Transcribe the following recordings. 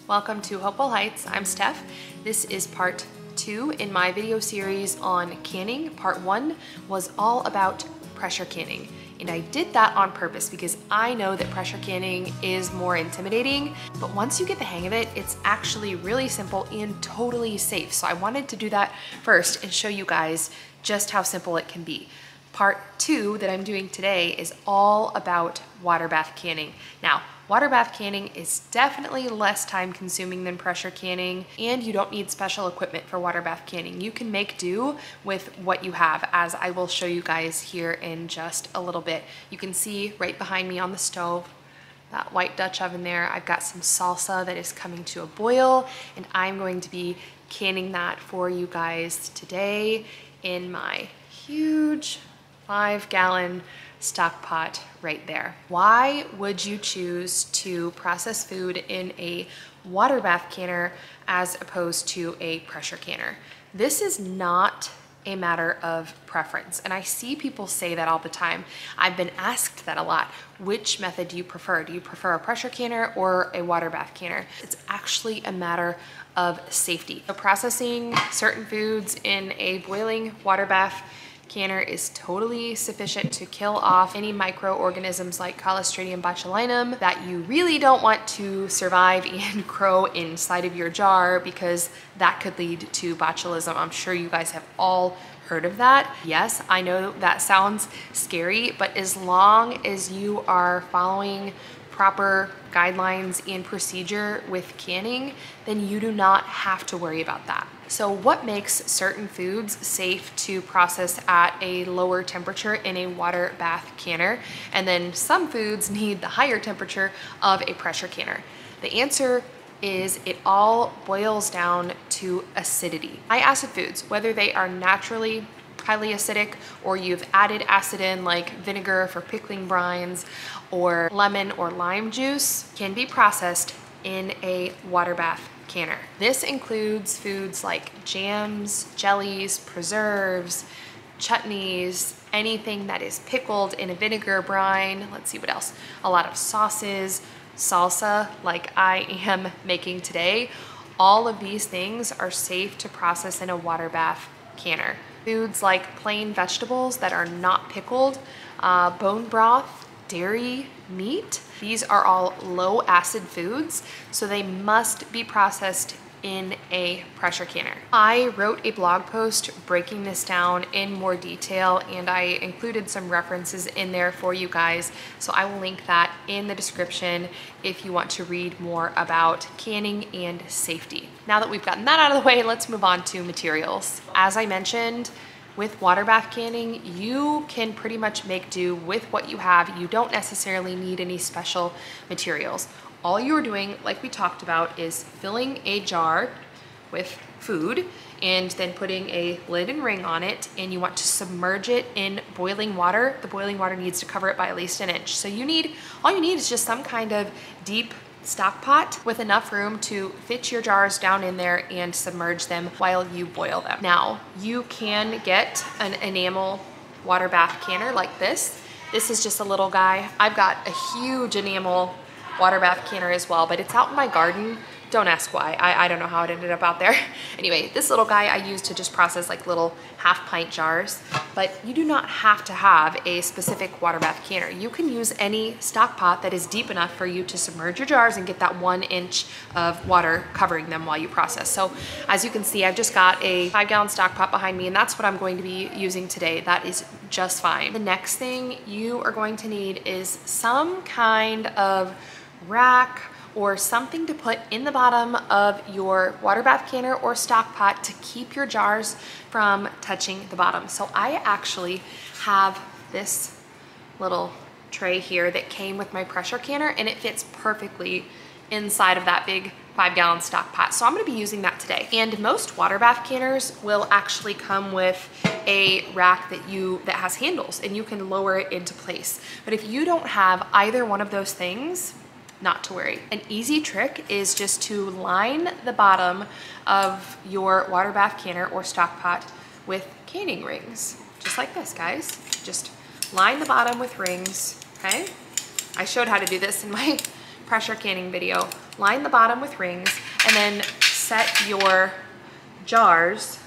Welcome to Hopewell Heights. I'm Steph. This is part 2 in my video series on canning. Part 1 was all about pressure canning. And I did that on purpose because I know that pressure canning is more intimidating, but once you get the hang of it, it's actually really simple and totally safe. So I wanted to do that first and show you guys just how simple it can be. Part 2 that I'm doing today is all about water bath canning. Now, water bath canning is definitely less time consuming than pressure canning, and you don't need special equipment for water bath canning. You can make do with what you have, as I will show you guys here in just a little bit. You can see right behind me on the stove, that white Dutch oven there, I've got some salsa that is coming to a boil, and I'm going to be canning that for you guys today in my huge 5-gallon stock pot right there. Why would you choose to process food in a water bath canner as opposed to a pressure canner? This is not a matter of preference, and I see people say that all the time. I've been asked that a lot. Which method do you prefer? Do you prefer a pressure canner or a water bath canner? It's actually a matter of safety. So processing certain foods in a boiling water bath canner is totally sufficient to kill off any microorganisms like Clostridium botulinum that you really don't want to survive and grow inside of your jar, because that could lead to botulism. I'm sure you guys have all heard of that. Yes, I know that sounds scary, but as long as you are following proper guidelines and procedure with canning, then you do not have to worry about that. So what makes certain foods safe to process at a lower temperature in a water bath canner, and then some foods need the higher temperature of a pressure canner? The answer is it all boils down to acidity. High acid foods, whether they are naturally highly acidic or you've added acid in like vinegar for pickling brines or lemon or lime juice, can be processed in a water bath canner. This includes foods like jams, jellies, preserves, chutneys, anything that is pickled in a vinegar brine. Let's see what else. A lot of sauces, salsa like I am making today. All of these things are safe to process in a water bath canner. Foods like plain vegetables that are not pickled, bone broth, dairy, meat, these are all low acid foods, so they must be processed in a pressure canner. I wrote a blog post breaking this down in more detail, and I included some references in there for you guys, so I will link that in the description if you want to read more about canning and safety. Now that we've gotten that out of the way, let's move on to materials. As I mentioned, with water bath canning, you can pretty much make do with what you have. You don't necessarily need any special materials. All you're doing, like we talked about, is filling a jar with food and then putting a lid and ring on it, and you want to submerge it in boiling water. The boiling water needs to cover it by at least an inch. So all you need is just some kind of deep stock pot with enough room to fit your jars down in there and submerge them while you boil them. Now, you can get an enamel water bath canner like this. This is just a little guy. I've got a huge enamel water bath canner as well, but it's out in my garden. Don't ask why. I don't know how it ended up out there. Anyway, this little guy I use to just process like little half-pint jars, but you do not have to have a specific water bath canner. You can use any stock pot that is deep enough for you to submerge your jars and get that 1 inch of water covering them while you process. So as you can see, I've just got a 5-gallon stock pot behind me, and that's what I'm going to be using today. That is just fine. The next thing you are going to need is some kind of rack or something to put in the bottom of your water bath canner or stock pot to keep your jars from touching the bottom. So I actually have this little tray here that came with my pressure canner, and it fits perfectly inside of that big 5-gallon stock pot. So I'm gonna be using that today. And most water bath canners will actually come with a rack that has handles, and you can lower it into place. But if you don't have either one of those things, not to worry. An easy trick is just to line the bottom of your water bath canner or stock pot with canning rings. Just like this, guys. Just line the bottom with rings, okay? I showed how to do this in my pressure canning video line the bottom with rings, and then set your jars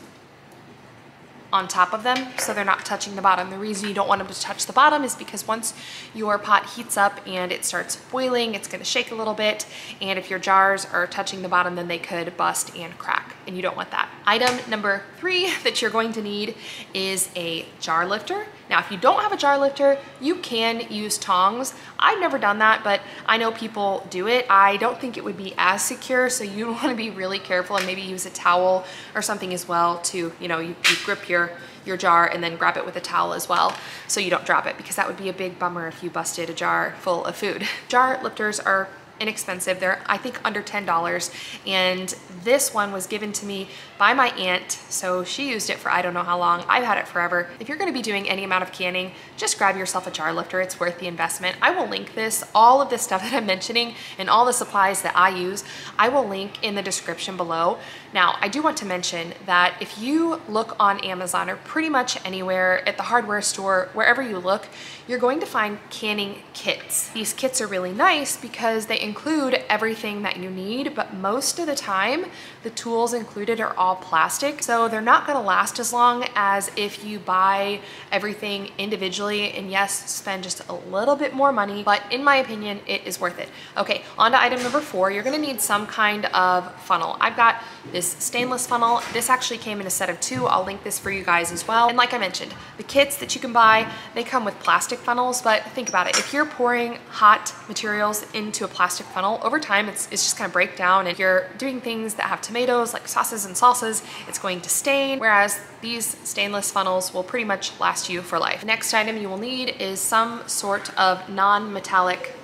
on top of them so they're not touching the bottom. The reason you don't want them to touch the bottom is because once your pot heats up and it starts boiling, it's gonna shake a little bit, and if your jars are touching the bottom, then they could bust and crack, and you don't want that. Item number 3 that you're going to need is a jar lifter. Now, if you don't have a jar lifter, you can use tongs. I've never done that, but I know people do it. I don't think it would be as secure, so you want to be really careful and maybe use a towel or something as well to, you grip your jar and then grab it with a towel as well so you don't drop it, because that would be a big bummer if you busted a jar full of food. Jar lifters are inexpensive. They're, I think, under $10, and this one was given to me by my aunt, so she used it for I don't know how long. I've had it forever. If you're gonna be doing any amount of canning, just grab yourself a jar lifter. It's worth the investment. I will link this, all of this stuff that I'm mentioning and all the supplies that I use, I will link in the description below. Now, I do want to mention that if you look on Amazon or pretty much anywhere at the hardware store, wherever you look, you're going to find canning kits. These kits are really nice because they include everything that you need, but most of the time, the tools included are all plastic, so they're not gonna last as long as if you buy everything individually and yes, spend just a little bit more money, but in my opinion, it is worth it. Okay, on to item number 4. You're gonna need some kind of funnel. I've got this stainless funnel. This actually came in a set of 2. I'll link this for you guys as well. And like I mentioned, the kits that you can buy, they come with plastic funnels, but think about it. If you're pouring hot materials into a plastic funnel, over time, it's just gonna break down. If you're doing things that have tomatoes, like sauces and salsas, it's going to stain, whereas these stainless funnels will pretty much last you for life. The next item you will need is some sort of non-metallic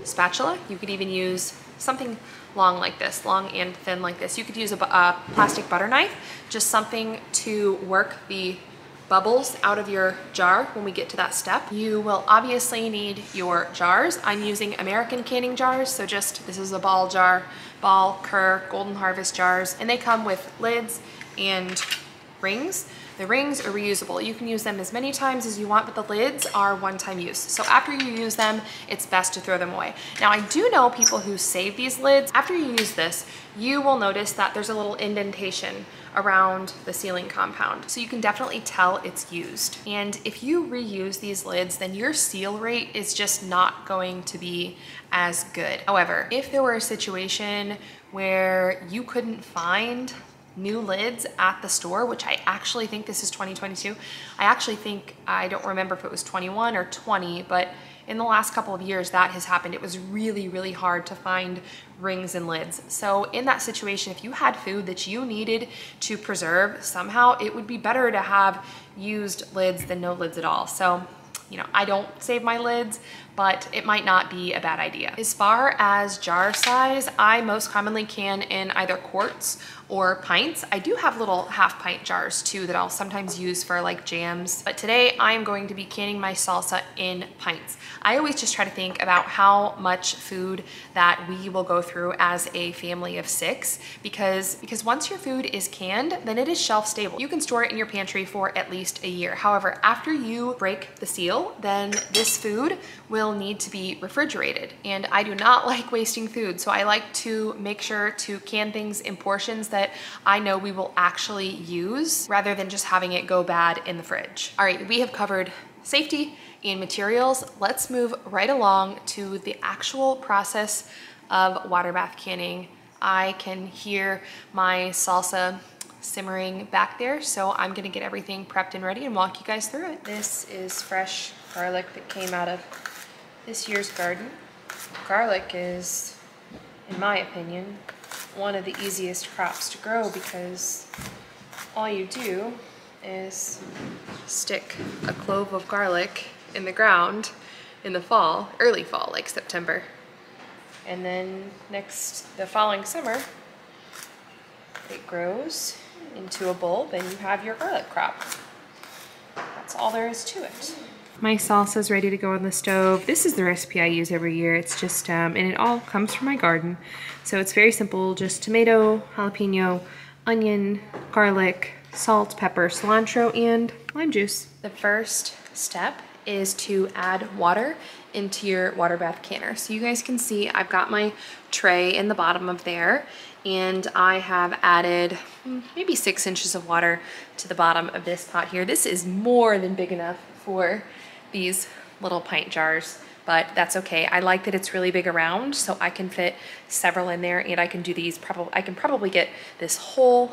spatula. You could even use something long like this, long and thin like this. You could use a plastic butter knife, just something to work the bubbles out of your jar when we get to that step. You will obviously need your jars. I'm using American canning jars, so just, this is a ball jar, Ball, Kerr, Golden Harvest jars, and they come with lids and rings. The rings are reusable. You can use them as many times as you want, but the lids are one-time use. So after you use them, it's best to throw them away. Now, I do know people who save these lids. After you use this, you will notice that there's a little indentation around the sealing compound. So you can definitely tell it's used. And if you reuse these lids, then your seal rate is just not going to be as good. However, if there were a situation where you couldn't find new lids at the store, which I actually think this is 2022. I don't remember if it was 21 or 20, but in the last couple of years that has happened. It was really, really hard to find rings and lids. So in that situation, if you had food that you needed to preserve somehow, it would be better to have used lids than no lids at all. So, I don't save my lids, but it might not be a bad idea. As far as jar size, I most commonly can in either quarts or pints. I do have little half-pint jars too that I'll sometimes use for like jams, but today I am going to be canning my salsa in pints. I always just try to think about how much food that we will go through as a family of 6, because once your food is canned, then it is shelf stable. You can store it in your pantry for at least a year. However, after you break the seal, then this food will need to be refrigerated, and I do not like wasting food, so I like to make sure to can things in portions that I know we will actually use rather than just having it go bad in the fridge. All right, we have covered safety and materials. Let's move right along to the actual process of water bath canning. I can hear my salsa simmering back there, so I'm gonna get everything prepped and ready and walk you guys through it. This is fresh garlic that came out of this year's garden. Garlic is, in my opinion, one of the easiest crops to grow because all you do is stick a clove of garlic in the ground in the fall, early fall, like September. And then the following summer, it grows into a bulb and you have your garlic crop. That's all there is to it. My salsa is ready to go on the stove. This is the recipe I use every year. It's just, and it all comes from my garden. So it's very simple, just tomato, jalapeno, onion, garlic, salt, pepper, cilantro, and lime juice. The first step is to add water into your water bath canner. So you guys can see I've got my tray in the bottom of there, and I have added maybe 6 inches of water to the bottom of this pot here. This is more than big enough for these little pint jars, but that's okay. I like that it's really big around, so I can fit several in there, and I can do these I can probably get this whole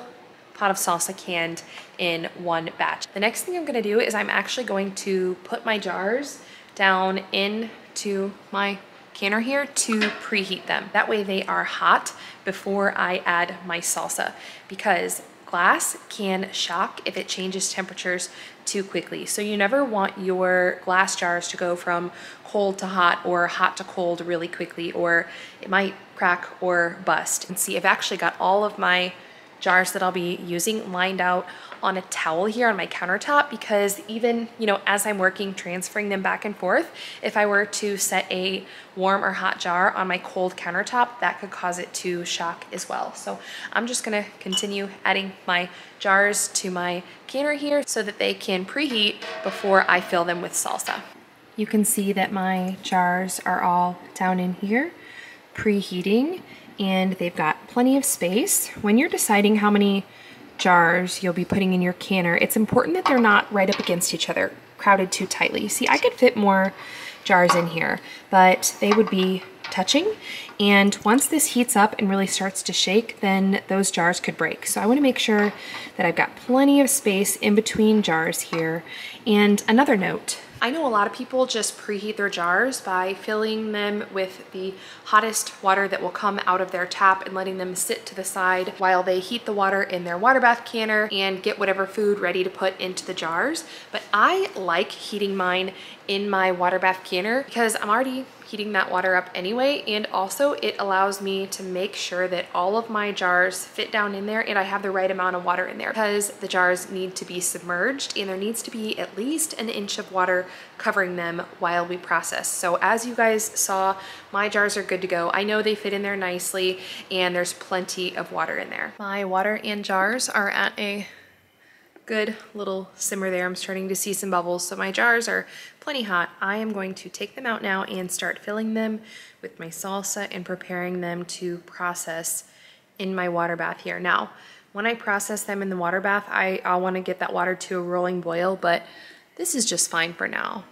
pot of salsa canned in one batch. The next thing I'm gonna do is I'm actually going to put my jars down into my canner here to preheat them. That way they are hot before I add my salsa, because glass can shock if it changes temperatures too quickly. So you never want your glass jars to go from cold to hot or hot to cold really quickly, or it might crack or bust. And see, I've actually got all of my jars that I'll be using lined out on a towel here on my countertop, because even, you know, as I'm working, transferring them back and forth, if I were to set a warm or hot jar on my cold countertop, that could cause it to shock as well. So I'm just gonna continue adding my jars to my canner here so that they can preheat before I fill them with salsa. You can see that my jars are all down in here preheating, and they've got plenty of space. When you're deciding how many jars you'll be putting in your canner, it's important that they're not right up against each other, crowded too tightly. See, I could fit more jars in here, but they would be touching. And once this heats up and really starts to shake, then those jars could break. So I want to make sure that I've got plenty of space in between jars here. And another note, I know a lot of people just preheat their jars by filling them with the hottest water that will come out of their tap and letting them sit to the side while they heat the water in their water bath canner and get whatever food ready to put into the jars. But I like heating mine in my water bath canner because I'm already heating that water up anyway, and also it allows me to make sure that all of my jars fit down in there and I have the right amount of water in there, because the jars need to be submerged and there needs to be at least an inch of water covering them while we process. So as you guys saw, my jars are good to go. I know they fit in there nicely and there's plenty of water in there. My water and jars are at a good little simmer there. I'm starting to see some bubbles, so my jars are plenty hot. I am going to take them out now and start filling them with my salsa and preparing them to process in my water bath here. Now, when I process them in the water bath, I'll want to get that water to a rolling boil, but this is just fine for now.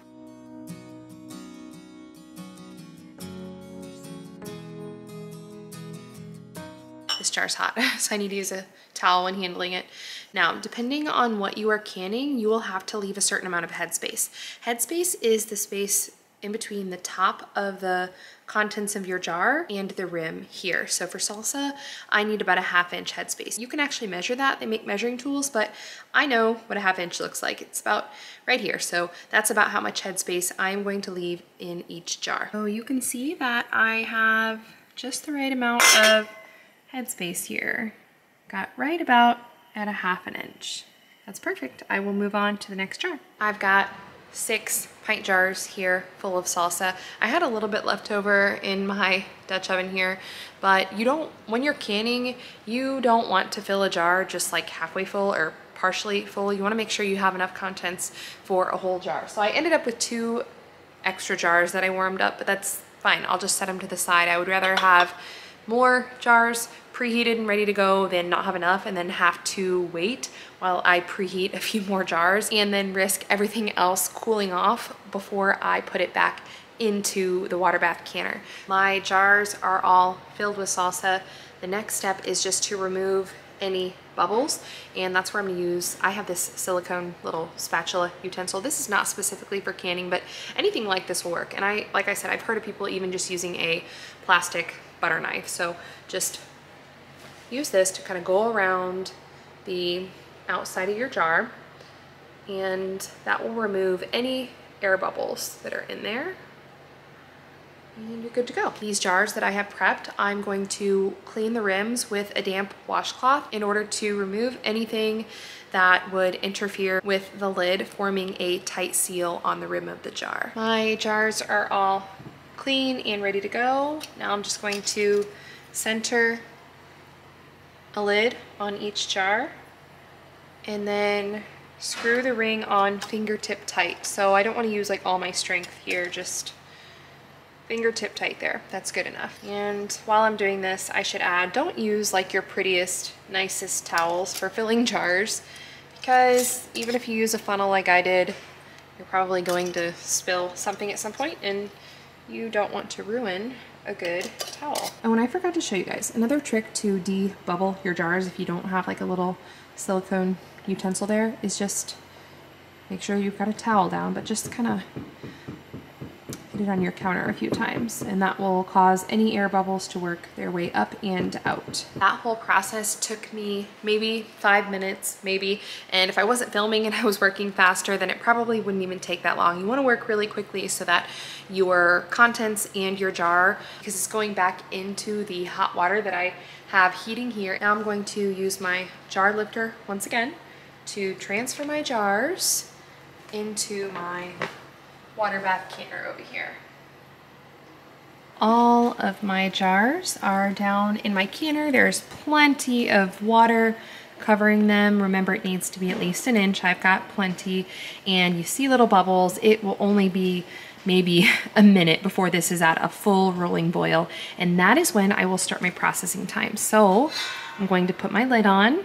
This jar's hot, so I need to use a towel when handling it. Now, depending on what you are canning, you will have to leave a certain amount of headspace. Headspace is the space in between the top of the contents of your jar and the rim here. So for salsa, I need about a 1/2 inch headspace. You can actually measure that. They make measuring tools, but I know what a 1/2 inch looks like. It's about right here. So that's about how much headspace I'm going to leave in each jar. So you can see that I have just the right amount of headspace here. Got right about at a 1/2 inch. That's perfect. I will move on to the next jar. I've got 6 pint jars here full of salsa. I had a little bit left over in my Dutch oven here, but when you're canning, you don't want to fill a jar just like halfway full or partially full. You want to make sure you have enough contents for a whole jar. So I ended up with 2 extra jars that I warmed up, but that's fine. I'll just set them to the side. I would rather have more jars preheated and ready to go than not have enough and then have to wait while I preheat a few more jars and then risk everything else cooling off before I put it back into the water bath canner. My jars are all filled with salsa. The next step is just to remove any bubbles, and that's where I'm gonna use, I have this silicone little spatula utensil. This is not specifically for canning, but anything like this will work. And like I said, I've heard of people even just using a plastic butter knife. So just use this to kind of go around the outside of your jar, and that will remove any air bubbles that are in there. And you're good to go. These jars that I have prepped, I'm going to clean the rims with a damp washcloth in order to remove anything that would interfere with the lid, forming a tight seal on the rim of the jar. My jars are all clean and ready to go. Now I'm just going to center a lid on each jar and then screw the ring on fingertip tight. So I don't want to use like all my strength here, just fingertip tight there. That's good enough. And while I'm doing this, I should add, don't use like your prettiest, nicest towels for filling jars, because even if you use a funnel like I did, you're probably going to spill something at some point, and you don't want to ruin a good towel. Oh, and I forgot to show you guys another trick to de-bubble your jars if you don't have like a little silicone utensil there, is just make sure you've got a towel down, but just kind of hit it on your counter a few times, and that will cause any air bubbles to work their way up and out. That whole process took me maybe 5 minutes, maybe, and if I wasn't filming and I was working faster, then it probably wouldn't even take that long. You want to work really quickly so that your contents and your jar, because it's going back into the hot water that I have heating here. Now I'm going to use my jar lifter once again to transfer my jars into my water bath canner over here. All of my jars are down in my canner. There's plenty of water covering them. Remember, it needs to be at least an inch. I've got plenty, and you see little bubbles. It will only be maybe a minute before this is at a full rolling boil, and that is when I will start my processing time. So I'm going to put my lid on,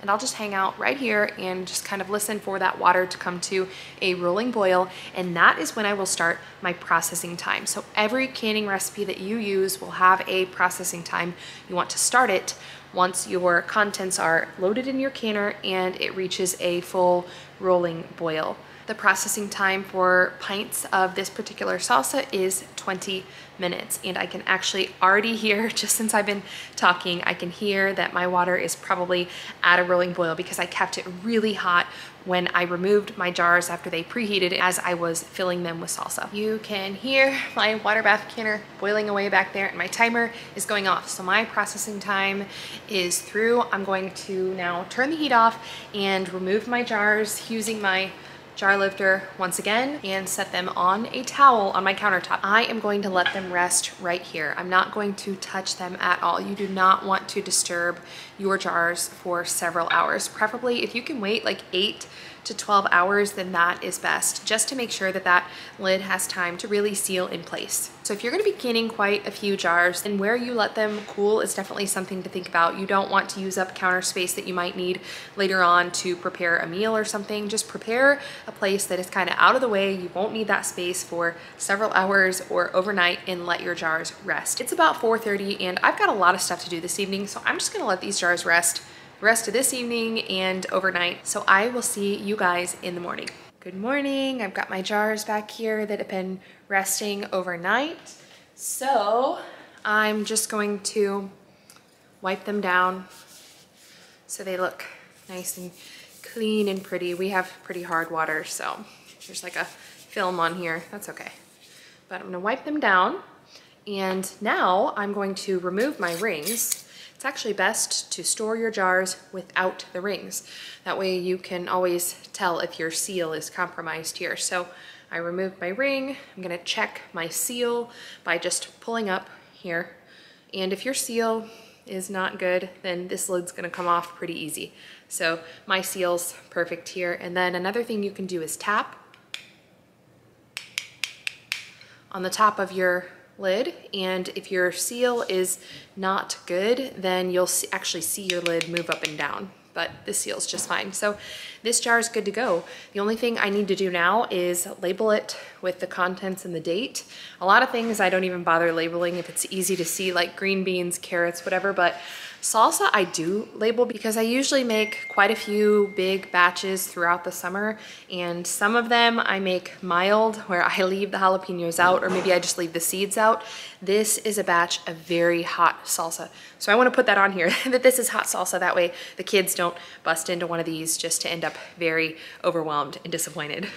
and I'll just hang out right here and just kind of listen for that water to come to a rolling boil, and that is when I will start my processing time. So every canning recipe that you use will have a processing time. You want to start it once your contents are loaded in your canner and it reaches a full rolling boil. The processing time for pints of this particular salsa is 20 minutes, and I can actually already hear, just since I've been talking, I can hear that my water is probably at a rolling boil because I kept it really hot when I removed my jars after they preheated as I was filling them with salsa. You can hear my water bath canner boiling away back there, and my timer is going off. So my processing time is through. I'm going to now turn the heat off and remove my jars using my jar lifter once again and set them on a towel on my countertop. I am going to let them rest right here. I'm not going to touch them at all. You do not want to disturb your jars for several hours. Preferably if you can wait like 8 to 12 hours, then that is best, just to make sure that that lid has time to really seal in place. So if you're going to be canning quite a few jars, then where you let them cool is definitely something to think about. You don't want to use up counter space that you might need later on to prepare a meal or something. Just prepare a place that is kind of out of the way. You won't need that space for several hours or overnight, and let your jars rest. It's about 4:30 and I've got a lot of stuff to do this evening, so I'm just going to let these jars rest the rest of this evening and overnight. So I will see you guys in the morning. Good morning. I've got my jars back here that have been resting overnight. So I'm just going to wipe them down so they look nice and clean and pretty. We have pretty hard water, so there's like a film on here. That's okay. But I'm gonna wipe them down, and now I'm going to remove my rings. It's actually best to store your jars without the rings. That way you can always tell if your seal is compromised here. So I removed my ring. I'm gonna check my seal by just pulling up here. And if your seal is not good, then this lid's gonna come off pretty easy. So my seal's perfect here. And then another thing you can do is tap on the top of your lid, and if your seal is not good, then you'll actually see your lid move up and down, but this seal's just fine. So this jar is good to go. The only thing I need to do now is label it with the contents and the date. A lot of things I don't even bother labeling if it's easy to see, like green beans, carrots, whatever, but salsa I do label because I usually make quite a few big batches throughout the summer, and some of them I make mild where I leave the jalapenos out, or maybe I just leave the seeds out. This is a batch of very hot salsa. So I want to put that on here that this is hot salsa, that way the kids don't bust into one of these just to end up very overwhelmed and disappointed.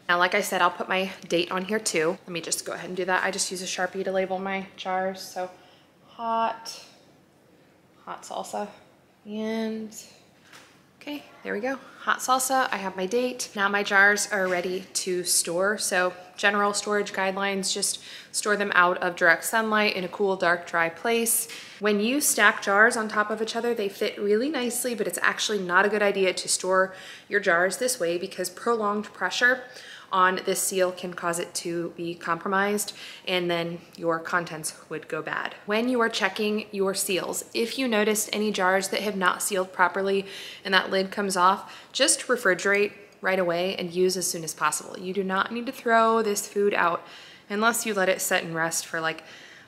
Now, like I said, I'll put my date on here too. Let me just go ahead and do that. I just use a Sharpie to label my jars. So hot salsa, and Okay, there we go. Hot salsa, I have my date. Now my jars are ready to store. So general storage guidelines, just store them out of direct sunlight in a cool, dark, dry place. When you stack jars on top of each other, they fit really nicely, but it's actually not a good idea to store your jars this way because prolonged pressure on this seal can cause it to be compromised and then your contents would go bad. When you are checking your seals, if you noticed any jars that have not sealed properly and that lid comes off, just refrigerate right away and use as soon as possible. You do not need to throw this food out unless you let it set and rest for like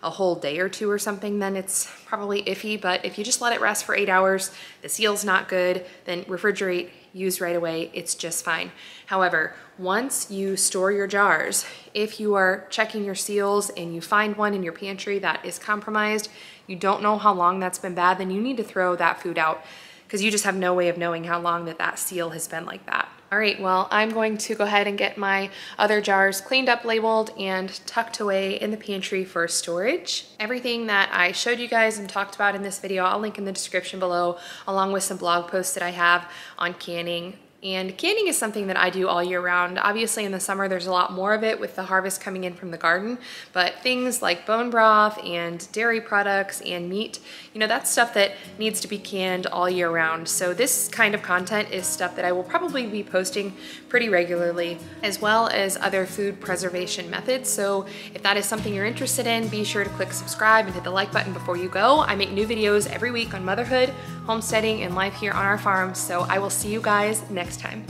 a whole day or two or something, then it's probably iffy. But if you just let it rest for 8 hours, the seal's not good, then refrigerate, use right away, it's just fine. However, once you store your jars, if you are checking your seals and you find one in your pantry that is compromised, you don't know how long that's been bad, then you need to throw that food out because you just have no way of knowing how long that seal has been like that. All right, well, I'm going to go ahead and get my other jars cleaned up, labeled, and tucked away in the pantry for storage. Everything that I showed you guys and talked about in this video, I'll link in the description below, along with some blog posts that I have on canning. And canning is something that I do all year round. Obviously in the summer, there's a lot more of it with the harvest coming in from the garden, but things like bone broth and dairy products and meat, you know, that's stuff that needs to be canned all year round. So this kind of content is stuff that I will probably be posting pretty regularly, as well as other food preservation methods. So if that is something you're interested in, be sure to click subscribe and hit the like button before you go. I make new videos every week on motherhood, homesteading, and life here on our farm. So I will see you guys next time.